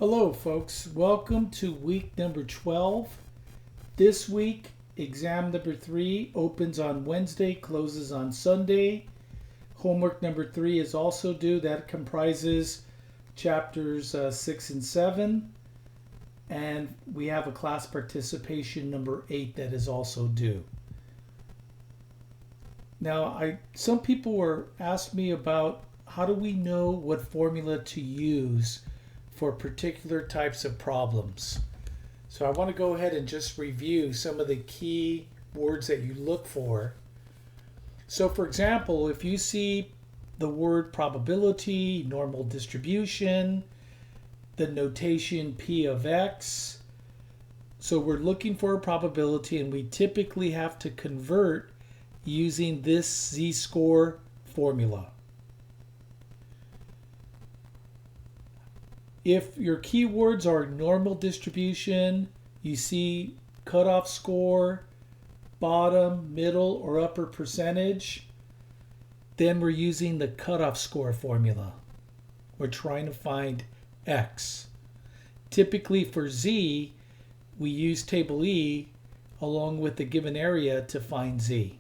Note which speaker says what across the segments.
Speaker 1: Hello folks, welcome to week number 12. This week, exam number 3 opens on Wednesday, closes on Sunday. Homework number 3 is also due. That comprises chapters 6 and 7. And we have a class participation number 8 that is also due. Now, some people were asked me about how do we know what formula to use for particular types of problems. So I want to go ahead and just review some of the key words that you look for. So for example, if you see the word probability, normal distribution, the notation P of X, so we're looking for a probability and we typically have to convert using this z-score formula. If your keywords are normal distribution, you see cutoff score, bottom, middle, or upper percentage, then we're using the cutoff score formula. We're trying to find X. Typically for Z, we use table E along with the given area to find Z.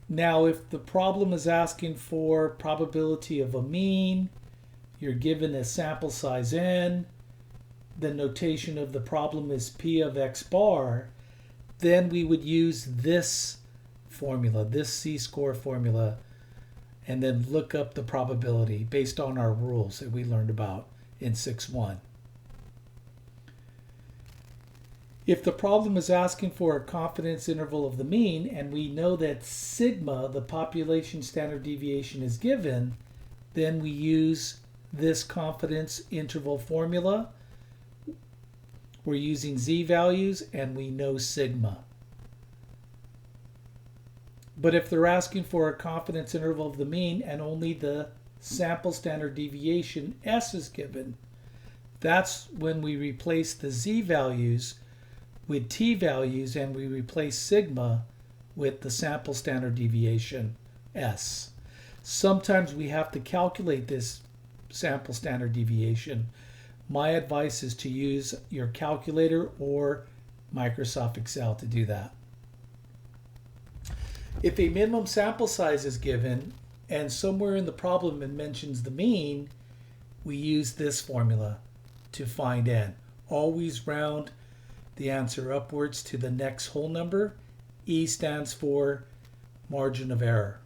Speaker 1: Now, if the problem is asking for probability of a mean, you're given a sample size n, the notation of the problem is P of X bar, then we would use this formula, this z-score formula, and then look up the probability based on our rules that we learned about in 6.1. If the problem is asking for a confidence interval of the mean, and we know that sigma, the population standard deviation, is given, then we use this confidence interval formula. We're using z values, and we know sigma. But if they're asking for a confidence interval of the mean, and only the sample standard deviation S is given, that's when we replace the z values with t values and we replace sigma with the sample standard deviation S. Sometimes we have to calculate this sample standard deviation. My advice is to use your calculator or Microsoft Excel to do that. If a minimum sample size is given and somewhere in the problem it mentions the mean, we use this formula to find n. Always round the answer upwards to the next whole number. E stands for margin of error.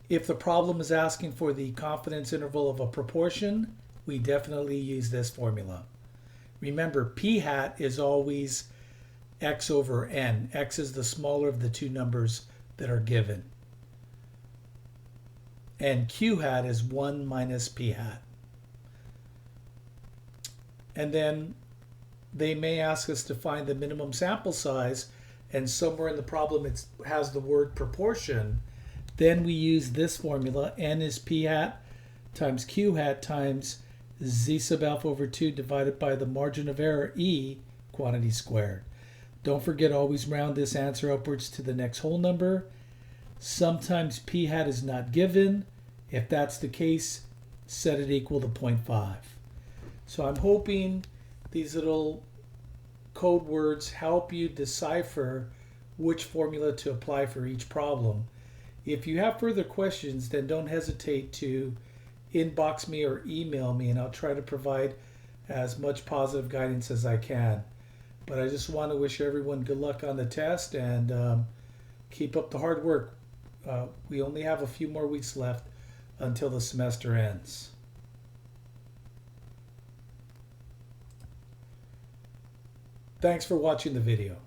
Speaker 1: If the problem is asking for the confidence interval of a proportion, we definitely use this formula. Remember, P hat is always X over N. X is the smaller of the two numbers that are given. And Q hat is 1 minus P hat. And then they may ask us to find the minimum sample size, and somewhere in the problem it has the word proportion. Then we use this formula. N is P hat times Q hat times Z sub alpha over 2 divided by the margin of error, E, quantity squared. Don't forget, always round this answer upwards to the next whole number. Sometimes P hat is not given. If that's the case, set it equal to 0.5. So I'm hoping these little code words help you decipher which formula to apply for each problem. If you have further questions, then don't hesitate to inbox me or email me, and I'll try to provide as much positive guidance as I can. But I just want to wish everyone good luck on the test, and keep up the hard work. We only have a few more weeks left until the semester ends. Thanks for watching the video.